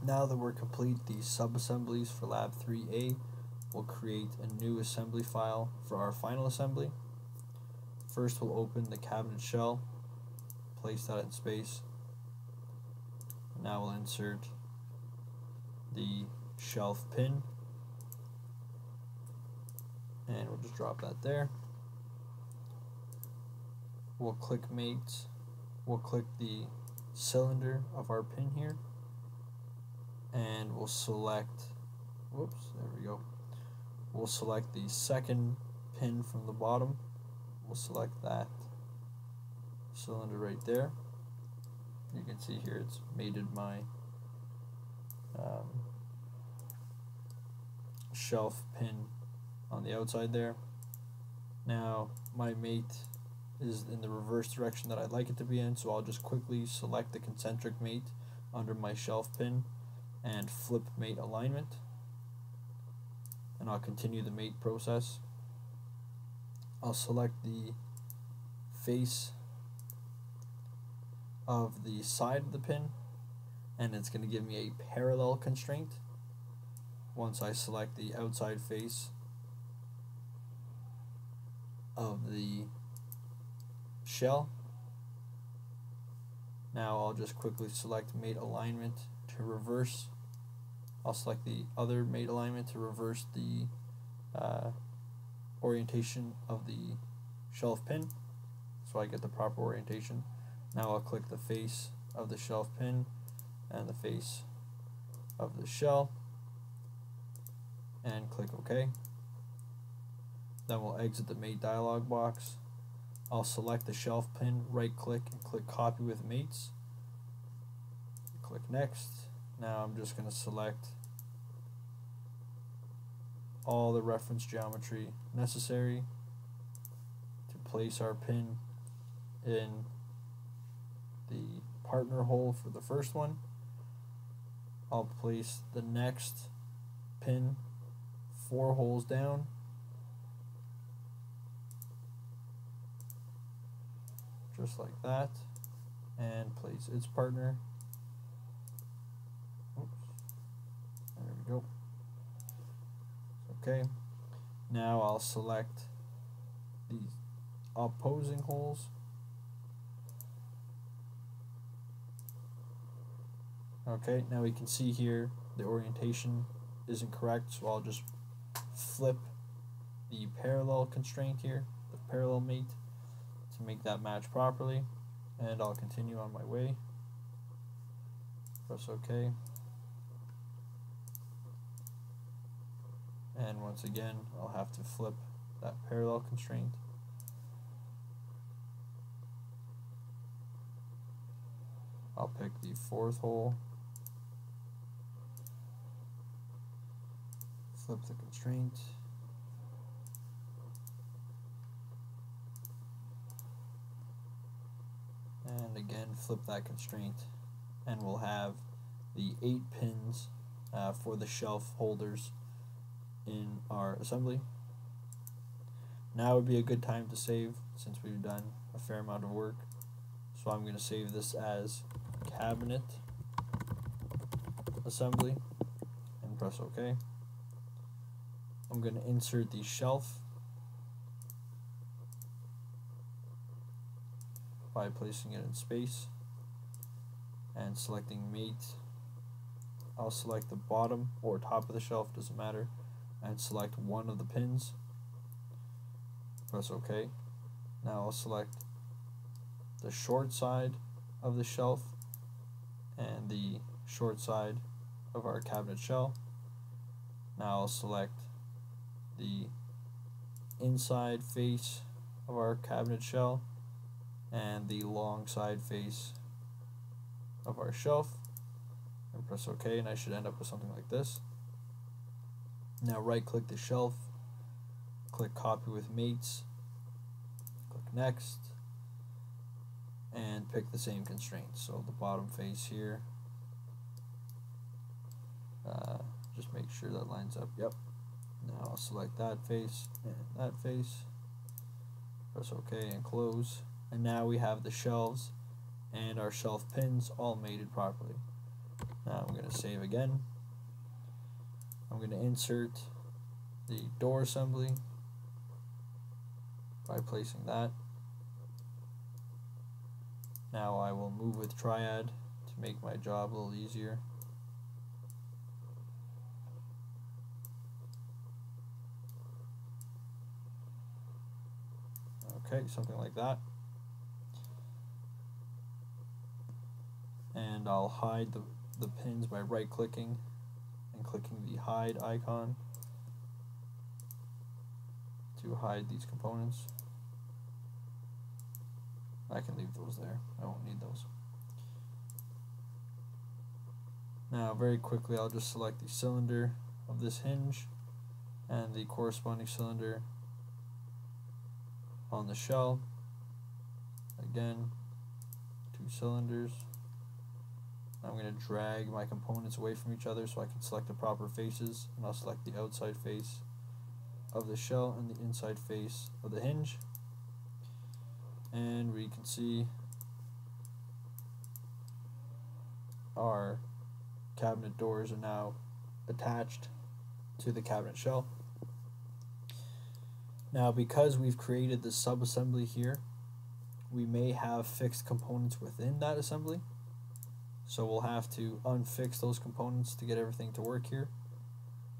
Now that we're complete the sub-assemblies for Lab 3a, we'll create a new assembly file for our final assembly. First, we'll open the cabinet shell, place that in space. Now we'll insert the shelf pin, and we'll just drop that there. We'll click mates, we'll click the cylinder of our pin here, and we'll select, there we go. We'll select the second pin from the bottom. We'll select that cylinder right there. You can see here it's mated my shelf pin on the outside there. Now my mate is in the reverse direction that I'd like it to be in, so I'll just quickly select the concentric mate under my shelf pin and flip mate alignment, and I'll continue the mate process. I'll select the face of the side of the pin, and it's going to give me a parallel constraint once I select the outside face of the shell. Now I'll just quickly select mate alignment to reverse. I'll select the other mate alignment to reverse the orientation of the shelf pin, so I get the proper orientation. Now I'll click the face of the shelf pin and the face of the shell and click OK. Then we'll exit the mate dialog box. I'll select the shelf pin, right click, and click copy with mates. Click next. Now I'm just going to select all the reference geometry necessary to place our pin in the partner hole for the first one. I'll place the next pin 4 holes down, just like that, and place its partner. There we go. Okay, now I'll select the opposing holes. Okay, now we can see here the orientation isn't correct, so I'll just flip the parallel constraint here, the parallel mate, to make that match properly, and I'll continue on my way. Press OK. And once again, I'll have to flip that parallel constraint. I'll pick the 4th hole, flip the constraint, and again flip that constraint, and we'll have the 8 pins for the shelf holders in our assembly. Now would be a good time to save, since we've done a fair amount of work. So I'm going to save this as cabinet assembly and press OK. I'm going to insert the shelf by placing it in space and selecting mate. I'll select the bottom or top of the shelf, doesn't matter, and select one of the pins. Press OK. Now I'll select the short side of the shelf and the short side of our cabinet shell. Now I'll select the inside face of our cabinet shell and the long side face of our shelf, and press OK, and I should end up with something like this. Now right click the shelf, click copy with mates, click next, and pick the same constraints. So the bottom face here, just make sure that lines up. Yep. Now I'll select that face and that face, press OK and close, and now we have the shelves and our shelf pins all mated properly. Now I'm going to save again. I'm going to insert the door assembly by placing that. Now I will move with Triad to make my job a little easier. Okay, something like that. And I'll hide the pins by right clicking and clicking the hide icon to hide these components. I can leave those there, I won't need those. Now very quickly I'll just select the cylinder of this hinge and the corresponding cylinder on the shell. Again, 2 cylinders. I'm going to drag my components away from each other so I can select the proper faces, and I'll select the outside face of the shell and the inside face of the hinge. And we can see our cabinet doors are now attached to the cabinet shell. Now, because we've created this sub-assembly here, we may have fixed components within that assembly. So we'll have to unfix those components to get everything to work here.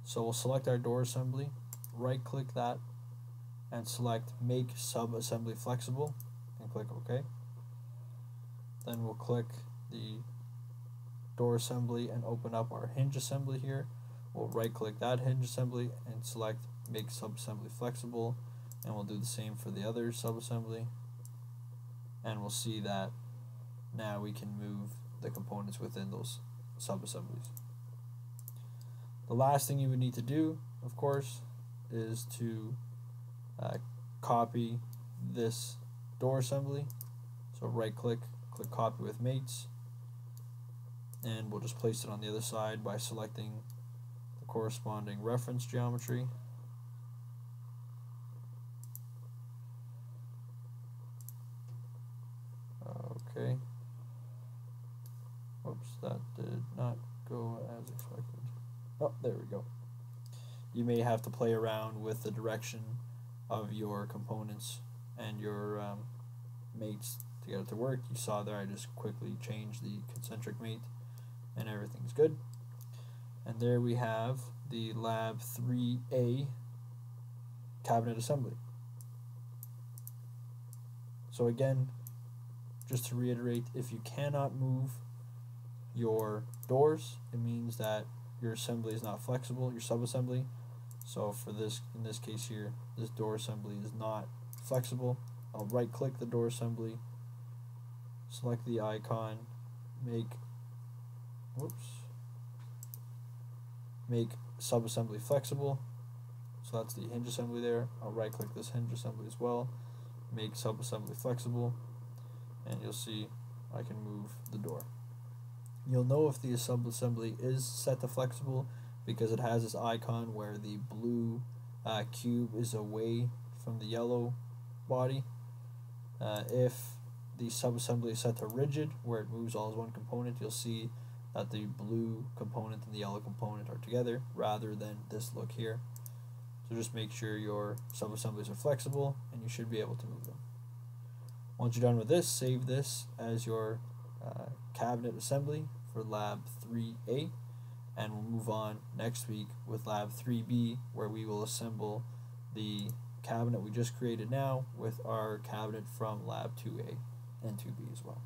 So we'll select our door assembly, right click that, and select Make Sub-Assembly Flexible, and click OK. Then we'll click the door assembly and open up our hinge assembly here. We'll right click that hinge assembly and select Make Sub-Assembly Flexible, and we'll do the same for the other sub-assembly. And we'll see that now we can move the components within those sub-assemblies. The last thing you would need to do, of course, is to copy this door assembly. So right click, click copy with mates, and we'll just place it on the other side by selecting the corresponding reference geometry. Okay. Oops, that did not go as expected. Oh, there we go. You may have to play around with the direction of your components and your mates to get it to work. You saw there I just quickly changed the concentric mate and everything's good. And there we have the Lab3a cabinet assembly. So again, just to reiterate, if you cannot move your doors, it means that your assembly is not flexible, your sub-assembly. So for this, in this case here, this door assembly is not flexible. I'll right click the door assembly, select the icon, make sub-assembly flexible. So that's the hinge assembly there. I'll right click this hinge assembly as well, make sub-assembly flexible, and you'll see I can move the door. You'll know if the sub-assembly is set to flexible because it has this icon where the blue cube is away from the yellow body. If the sub-assembly is set to rigid, where it moves all as one component, you'll see that the blue component and the yellow component are together rather than this look here. So just make sure your sub-assemblies are flexible and you should be able to move them. Once you're done with this, save this as your cabinet assembly for Lab3a, and we'll move on next week with Lab3b, where we will assemble the cabinet we just created now with our cabinet from Lab2a and 2b as well.